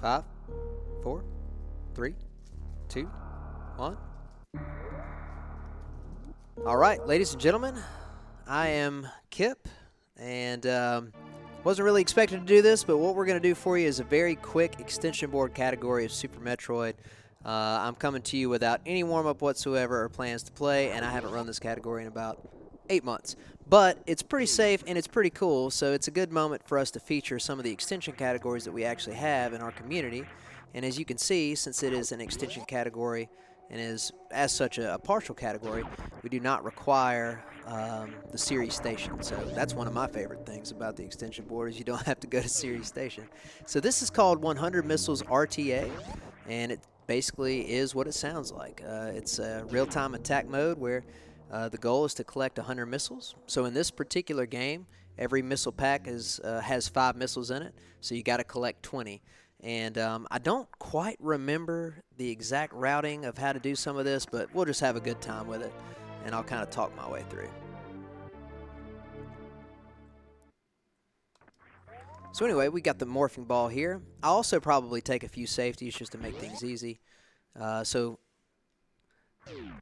5, 4, 3, 2, 1. All right, ladies and gentlemen, I am Kip, and wasn't really expecting to do this, but what we're going to do for you is a very quick extension board category of Super Metroid. I'm coming to you without any warm-up whatsoever or plans to play, and I haven't run this category in about 8 months. But it's pretty safe and it's pretty cool, so it's a good moment for us to feature some of the extension categories that we actually have in our community. And as you can see, since it is an extension category and is as such a partial category, we do not require the series station. So that's one of my favorite things about the extension board is you don't have to go to series station. So this is called 100 Missiles RTA, and it basically is what it sounds like. It's a real-time attack mode where the goal is to collect 100 missiles. So in this particular game, every missile pack has 5 missiles in it, so you got to collect 20. And I don't quite remember the exact routing of how to do some of this, but we'll just have a good time with it, and I'll kind of talk my way through. So anyway, we got the morphing ball here. I'll also probably take a few safeties just to make things easy. So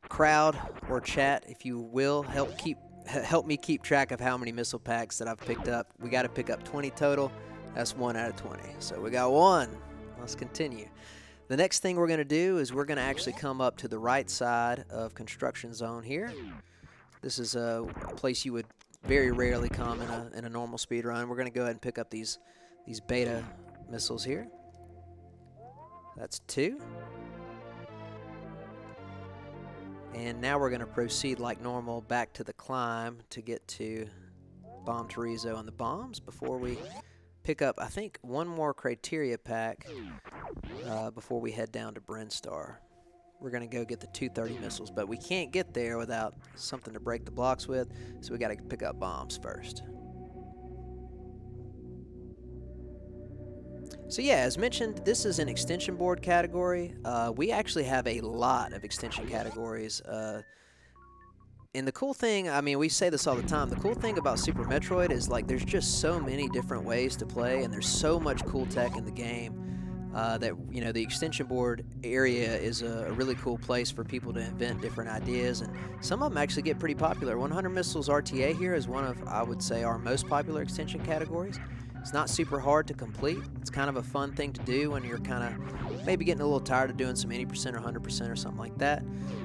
crowd or chat, if you will, help me keep track of how many missile packs that I've picked up. We got to pick up 20 total. That's 1 out of 20. So we got 1. Let's continue. The next thing we're going to do is we're going to actually come up to the right side of construction zone here. This is a place you would very rarely come in a normal speed run. We're going to go ahead and pick up these beta missiles here. That's 2. And now we're going to proceed like normal back to the climb to get to Bomb Terizo and the bombs before we pick up, I think, 1 more criteria pack before we head down to Brinstar. We're going to go get the 230 missiles, but we can't get there without something to break the blocks with, so we got to pick up bombs first. So yeah, as mentioned, this is an extension board category. We actually have a lot of extension categories. And the cool thing, I mean, we say this all the time, the cool thing about Super Metroid is, like, there's just so many different ways to play, and there's so much cool tech in the game that, you know, the extension board area is a really cool place for people to invent different ideas, and some of them actually get pretty popular. 100 Missiles RTA here is one of, I would say, our most popular extension categories. It's not super hard to complete. It's kind of a fun thing to do when you're kind of maybe getting a little tired of doing some 80% or 100% or something like that.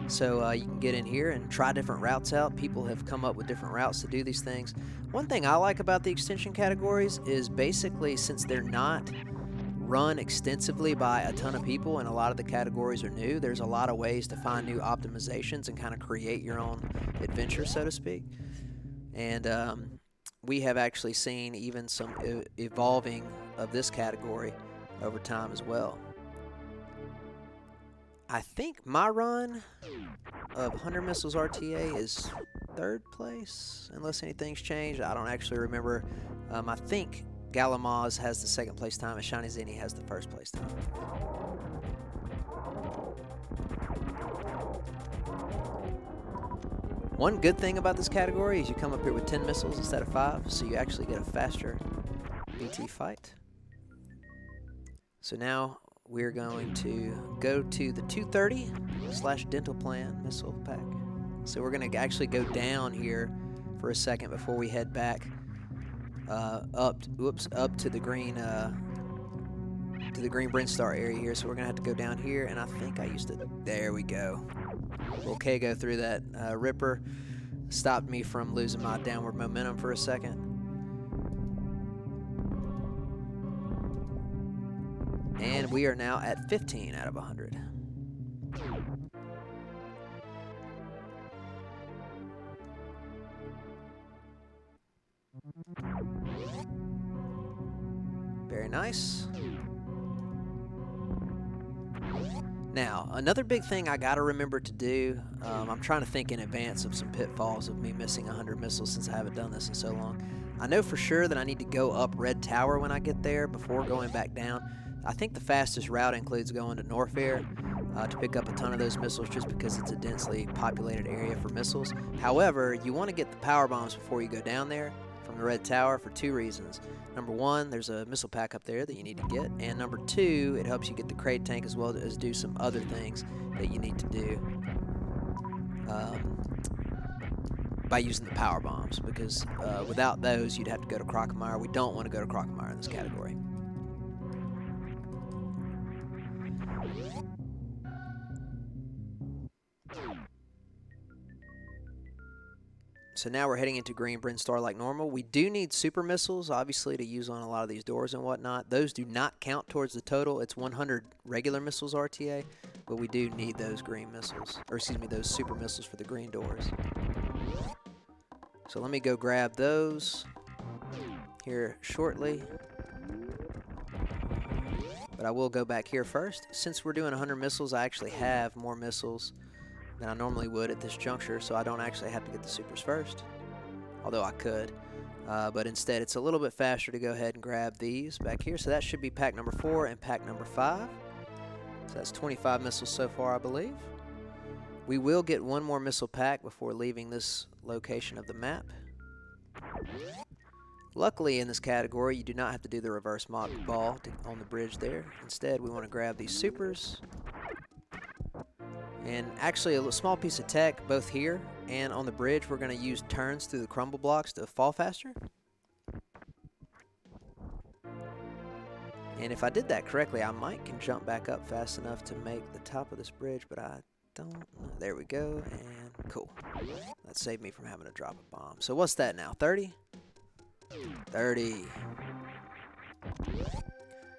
So you can get in here and try different routes out. People have come up with different routes to do these things. One thing I like about the extension categories is basically, since they're not run extensively by a ton of people and a lot of the categories are new, there's a lot of ways to find new optimizations and kind of create your own adventure, so to speak. And we have actually seen even some evolving of this category over time as well. I think my run of 100 Missiles RTA is 3rd place, unless anything's changed. I don't actually remember. I think Galamaz has the 2nd place time, and Shiny Zini has the 1st place time. One good thing about this category is you come up here with 10 missiles instead of 5, so you actually get a faster BT fight. So now we're going to go to the 230/Dental Plan missile pack. So we're going to actually go down here for a second before we head back up to the green Brinstar area here. So we're going to have to go down here, and I think I used to. There we go. Little K go through that Ripper stopped me from losing my downward momentum for a second. And we are now at 15 out of 100. Very nice. Now, another big thing I gotta remember to do, I'm trying to think in advance of some pitfalls of me missing 100 missiles since I haven't done this in so long. I know for sure that I need to go up Red Tower when I get there before going back down. I think the fastest route includes going to Norfair to pick up a ton of those missiles just because it's a densely populated area for missiles. However, you want to get the power bombs before you go down there. For from the red tower for 2 reasons. Number 1, there's a missile pack up there that you need to get, and number 2, it helps you get the crate tank as well as do some other things that you need to do by using the power bombs, because without those you'd have to go to Crocomire. We don't want to go to Crocomire in this category. So now we're heading into Green Brinstar like normal. We do need super missiles, obviously, to use on a lot of these doors and whatnot. Those do not count towards the total. It's 100 regular missiles RTA, but we do need those green missiles, or excuse me, those super missiles for the green doors. So let me go grab those here shortly. But I will go back here first. Since we're doing 100 missiles, I actually have more missiles than I normally would at this juncture, so I don't actually have to get the supers first, although I could. But instead, it's a little bit faster to go ahead and grab these back here. So that should be pack number 4 and pack number 5. So that's 25 missiles so far, I believe. We will get one more missile pack before leaving this location of the map. Luckily, in this category, you do not have to do the reverse mock ball on the bridge there. Instead, we want to grab these supers. And actually, a small piece of tech, both here and on the bridge, we're going to use turns through the crumble blocks to fall faster. And if I did that correctly, I might can jump back up fast enough to make the top of this bridge, but I don't know. There we go, and cool. That saved me from having to drop a bomb. So what's that now, 30? 30.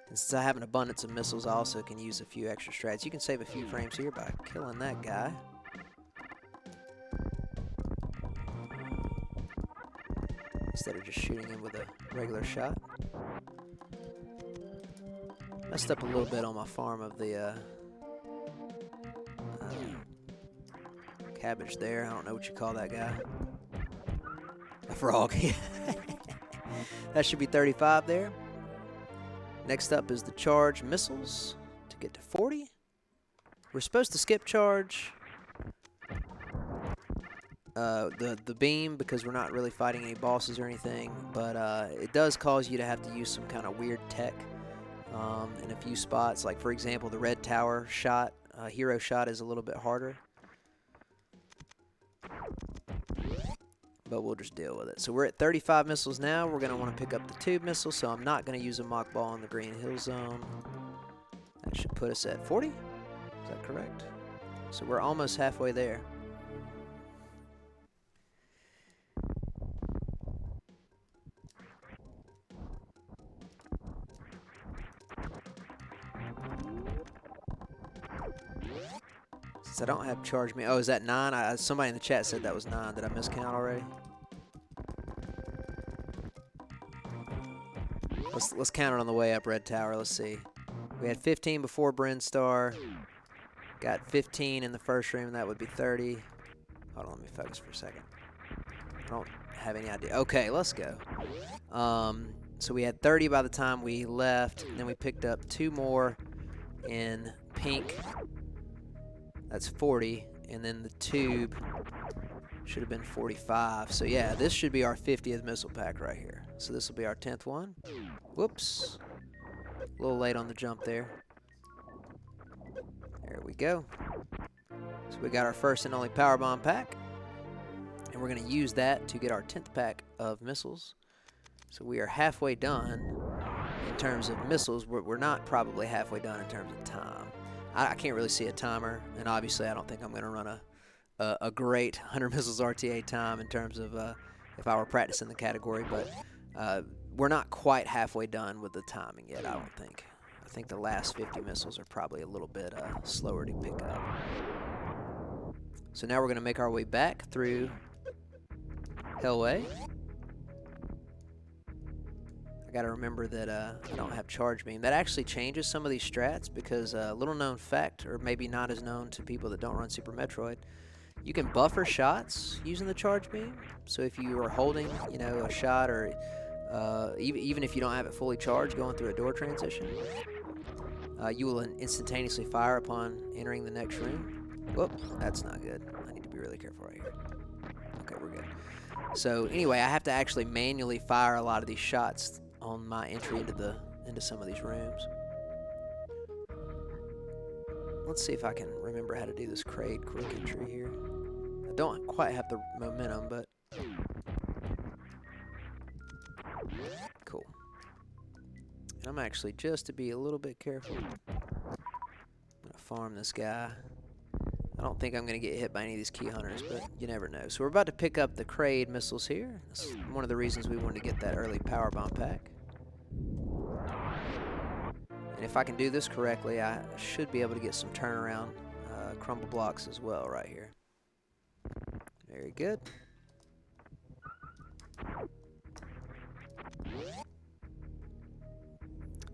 And since I have an abundance of missiles, I also can use a few extra strats. You can save a few frames here by killing that guy. Instead of just shooting him with a regular shot. Messed up a little bit on my farm of the cabbage there. I don't know what you call that guy. A frog. That should be 35 there. Next up is the charge missiles to get to 40. We're supposed to skip charge the beam because we're not really fighting any bosses or anything, but it does cause you to have to use some kind of weird tech in a few spots. Like, for example, the red tower shot, hero shot, is a little bit harder. But we'll just deal with it. So we're at 35 missiles now. We're going to want to pick up the tube missile, so I'm not going to use a mock ball in the green hill zone. That should put us at 40. Is that correct? So we're almost halfway there. Since I don't have charge me. Oh, is that 9? Somebody in the chat said that was 9. Did I miscount already? Let's count it on the way up, Red Tower. Let's see. We had 15 before Brinstar. Got 15 in the first room. That would be 30. Hold on, let me focus for a second. I don't have any idea. Okay, let's go. So we had 30 by the time we left. And then we picked up 2 more in pink. That's 40, and then the tube should have been 45. So yeah, this should be our 50th missile pack right here. So this will be our 10th one. Whoops. A little late on the jump there. There we go. So we got our first and only power bomb pack. And we're going to use that to get our 10th pack of missiles. So we are halfway done in terms of missiles. We're not probably halfway done in terms of time. I can't really see a timer, and obviously I don't think I'm going to run a great 100 missiles RTA time in terms of if I were practicing the category, but we're not quite halfway done with the timing yet, I don't think. I think the last 50 missiles are probably a little bit slower to pick up. So now we're going to make our way back through Hellway. I got to remember that I don't have charge beam. That actually changes some of these strats because little known fact, or maybe not as known to people that don't run Super Metroid, you can buffer shots using the charge beam. So if you are holding, you know, a shot, or even if you don't have it fully charged going through a door transition, you will instantaneously fire upon entering the next room. Whoop, that's not good. I need to be really careful right here. Okay, we're good. So anyway, I have to actually manually fire a lot of these shots on my entry into some of these rooms. Let's see if I can remember how to do this crate quick entry here. I don't quite have the momentum, but cool. And I'm actually, just to be a little bit careful, I'm gonna farm this guy. I don't think I'm gonna get hit by any of these key hunters, but you never know. So we're about to pick up the Kraid missiles here. That's one of the reasons we wanted to get that early power bomb pack. And if I can do this correctly, I should be able to get some turnaround crumble blocks as well right here. Very good.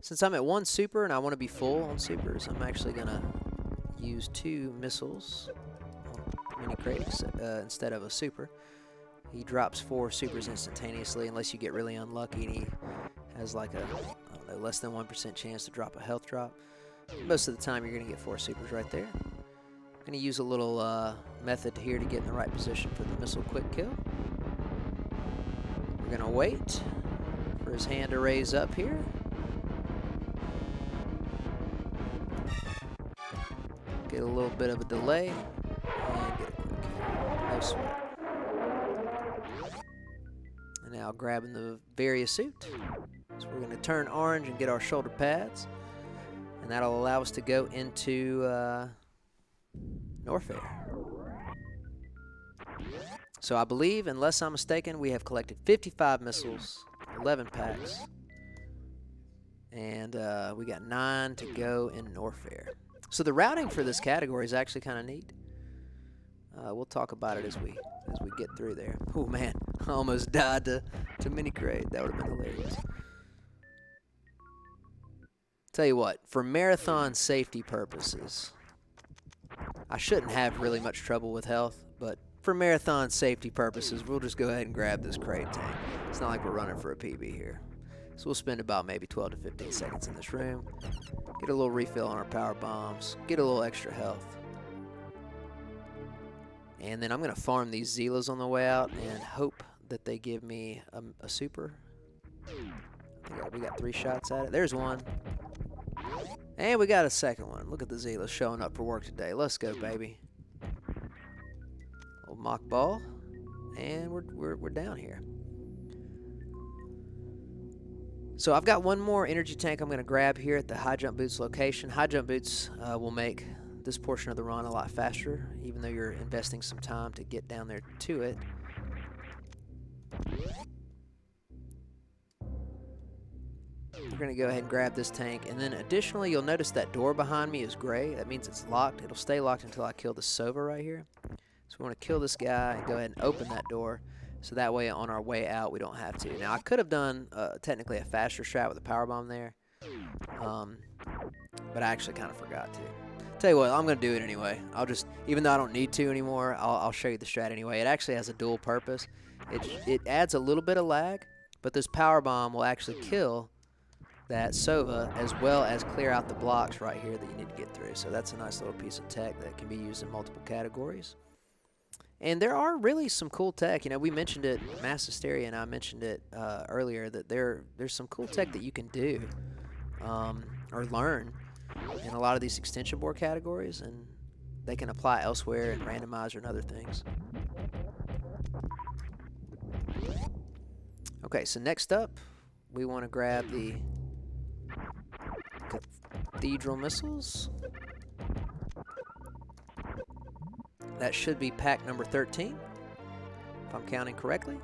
Since I'm at 1 super and I want to be full on supers, I'm actually going to use 2 missiles on Mini Kraid instead of a super. He drops 4 supers instantaneously unless you get really unlucky and he has like a, I don't know, less than 1% chance to drop a health drop. Most of the time you're going to get 4 supers right there. I'm going to use a little method here to get in the right position for the missile quick kill. We're going to wait for his hand to raise up here. Get a little bit of a delay and get a quick kill. No sweat. And now grabbing the various suit. So we're going to turn orange and get our shoulder pads. And that'll allow us to go into Norfair. So I believe, unless I'm mistaken, we have collected 55 missiles, 11 packs. And we got 9 to go in Norfair. So the routing for this category is actually kind of neat. We'll talk about it as we get through there. Oh man, I almost died to Mini Kraid. That would have been hilarious. Tell you what, for marathon safety purposes, I shouldn't have really much trouble with health, but for marathon safety purposes, we'll just go ahead and grab this Kraid tank. It's not like we're running for a PB here. So we'll spend about maybe 12 to 15 seconds in this room, get a little refill on our power bombs, get a little extra health. And then I'm going to farm these Zeelas on the way out and hope that they give me a super. I think we got 3 shots at it. There's one. And we got a second one. Look at the Zeelas showing up for work today. Let's go, baby. Old mock ball. And we're down here. So I've got one more energy tank I'm going to grab here at the high jump boots location. High jump boots will make this portion of the run a lot faster, even though you're investing some time to get down there to it. We're going to go ahead and grab this tank, and then additionally you'll notice that door behind me is gray. That means it's locked. It'll stay locked until I kill the Sova right here. So we want to kill this guy and go ahead and open that door, so that way on our way out we don't have to. Now I could have done technically a faster strat with a power bomb there, but I actually kind of forgot to. Tell you what, I'm going to do it anyway. I'll just, even though I don't need to anymore, I'll show you the strat anyway. It actually has a dual purpose. It adds a little bit of lag, but this power bomb will actually kill that Sova as well as clear out the blocks right here that you need to get through. So that's a nice little piece of tech that can be used in multiple categories. And there are really some cool tech. You know, we mentioned it, Mass Hysteria and I mentioned it earlier, that there's some cool tech that you can do or learn in a lot of these extension board categories, and they can apply elsewhere in randomizer and other things. Okay, so next up, we want to grab the Cathedral missiles. That should be pack number 13, if I'm counting correctly.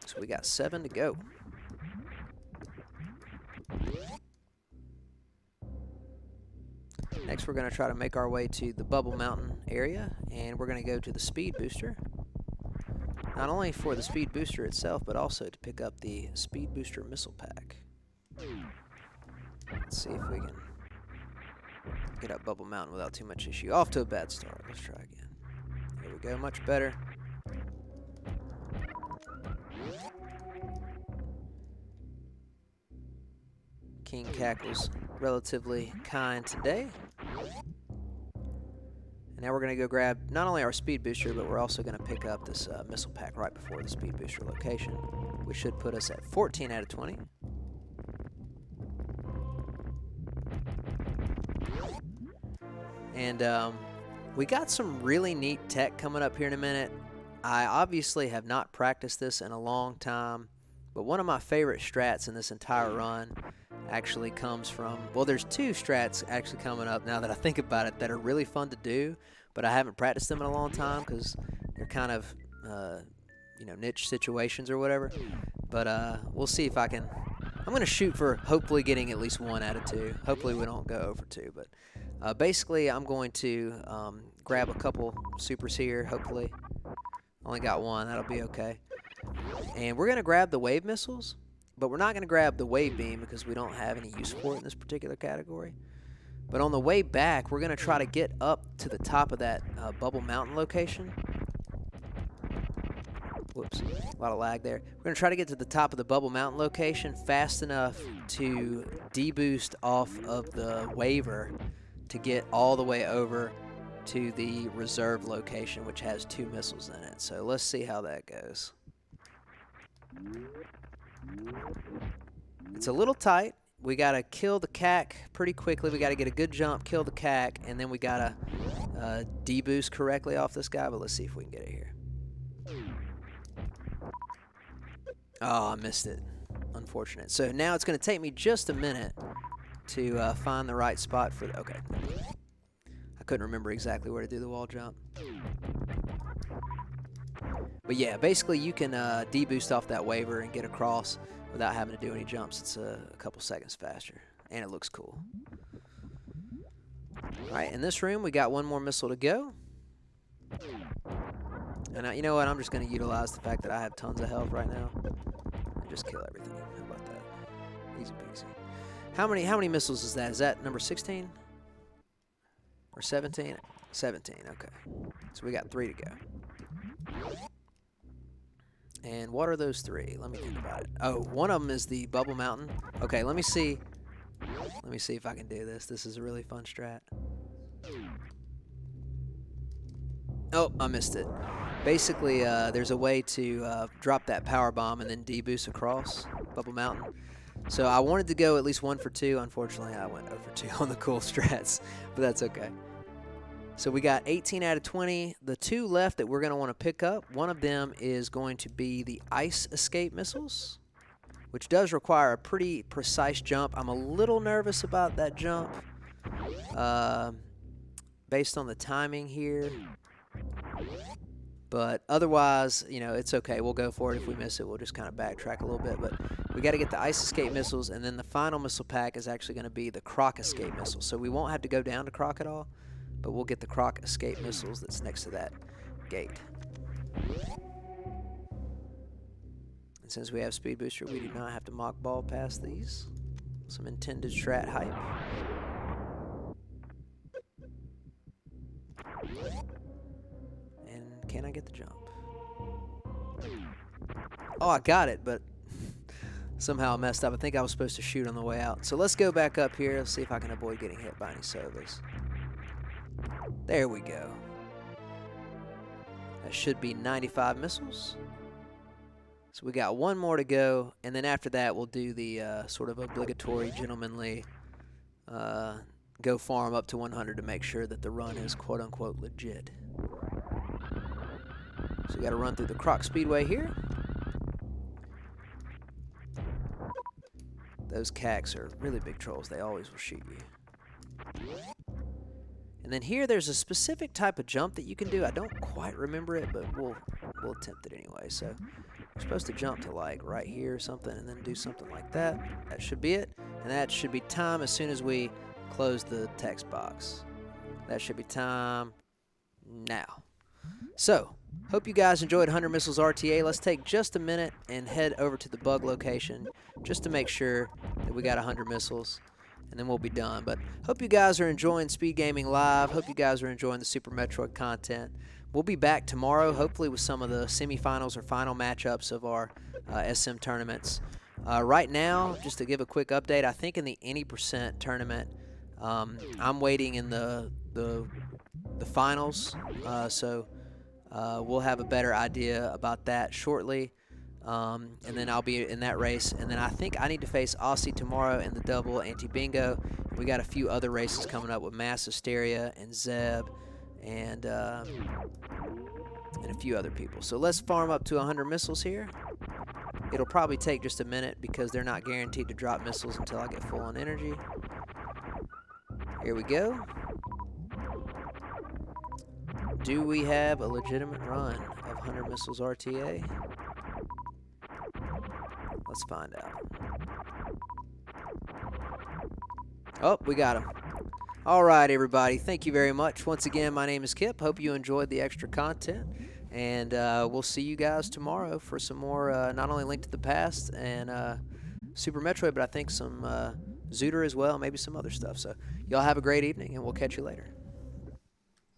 So we got 7 to go. Next, we're going to try to make our way to the Bubble Mountain area, and we're going to go to the Speed Booster. Not only for the Speed Booster itself, but also to pick up the Speed Booster Missile Pack. Let's see if we can get up Bubble Mountain without too much issue. Off to a bad start. Let's try again. There we go. Much better. King Cackle's relatively kind today. And now we're going to go grab not only our speed booster, but we're also going to pick up this missile pack right before the speed booster location, which should put us at 14 out of 20. And we got some really neat tech coming up here in a minute. I obviously have not practiced this in a long time, but one of my favorite strats in this entire run actually comes from, well, there's two strats actually coming up now that I think about it that are really fun to do, but I haven't practiced them in a long time because they're kind of, you know, niche situations or whatever. But we'll see if I can. I'm going to shoot for hopefully getting at least 1 out of 2. Hopefully we don't go over 2, but basically I'm going to grab a couple supers here, hopefully. Only got 1, that'll be okay. And we're going to grab the wave missiles, but we're not going to grab the wave beam because we don't have any use for it in this particular category. But on the way back, we're going to try to get up to the top of that Bubble Mountain location. Whoops, a lot of lag there. We're going to try to get to the top of the Bubble Mountain location fast enough to deboost off of the waiver to get all the way over to the reserve location, which has 2 missiles in it. So let's see how that goes. It's a little tight. We got to kill the CAC pretty quickly. We got to get a good jump, kill the CAC, and then we got to deboost correctly off this guy, but let's see if we can get it here. Oh, I missed it. Unfortunate. So now it's going to take me just a minute to find the right spot for the... Okay. I couldn't remember exactly where to do the wall jump. But yeah, basically you can deboost off that waiver and get across without having to do any jumps. It's a couple seconds faster, and it looks cool. Alright, in this room we got 1 more missile to go. And you know what, I'm just going to utilize the fact that I have tons of health right now and just kill everything. How about that? Easy peasy. How many missiles is that? Is that number 16? Or 17? 17, okay. So we got 3 to go. And what are those 3? Let me think about it. Oh, one of them is the Bubble Mountain. Okay, let me see. Let me see if I can do this. This is a really fun strat. Oh, I missed it. Basically, there's a way to drop that power bomb and then deboost across Bubble Mountain. So I wanted to go at least 1 for 2. Unfortunately, I went 0 for 2 on the cool strats, but that's okay. So we got 18 out of 20. The 2 left that we're going to want to pick up, one of them is going to be the ice escape missiles, which does require a pretty precise jump. I'm a little nervous about that jump based on the timing here. But otherwise, you know, it's okay. We'll go for it. If we miss it, we'll just kind of backtrack a little bit. But we got to get the ice escape missiles, and then the final missile pack is actually going to be the croc escape missile. So we won't have to go down to croc at all, but we'll get the croc escape missiles that's next to that gate. And since we have speed booster, we do not have to mock ball past these. Some intended strat hype. And can I get the jump? Oh, I got it, but somehow I messed up. I think I was supposed to shoot on the way out. So let's go back up here. Let's see if I can avoid getting hit by any Sovas. There we go. That should be 95 missiles. So we got 1 more to go, and then after that we'll do the sort of obligatory gentlemanly go farm up to 100 to make sure that the run is quote-unquote legit. So we got to run through the Croc Speedway here. Those CACs are really big trolls. They always will shoot you. And then here there's a specific type of jump that you can do. I don't quite remember it, but we'll attempt it anyway. So we're supposed to jump to like right here or something and then do something like that. That should be it. And that should be time as soon as we close the text box. That should be time now. So, hope you guys enjoyed 100 Missiles RTA. Let's take just a minute and head over to the bug location just to make sure that we got 100 missiles, and then we'll be done. But hope you guys are enjoying Speed Gaming Live. Hope you guys are enjoying the Super Metroid content. We'll be back tomorrow, hopefully with some of the semifinals or final matchups of our SM tournaments. Right now, just to give a quick update, I think in the any% tournament, I'm waiting in the the finals. So we'll have a better idea about that shortly. And then I'll be in that race. And then I think I need to face Aussie tomorrow in the double anti-bingo. We got a few other races coming up with Mass Hysteria and Zeb and a few other people. So let's farm up to 100 missiles here. It'll probably take just a minute because they're not guaranteed to drop missiles until I get full on energy. Here we go. Do we have a legitimate run of 100 missiles RTA? Let's find out. Oh, we got him. All right, everybody. Thank you very much. Once again, my name is Kip. Hope you enjoyed the extra content. And we'll see you guys tomorrow for some more, not only Link to the Past and Super Metroid, but I think some Zooter as well, maybe some other stuff. So y'all have a great evening, and we'll catch you later.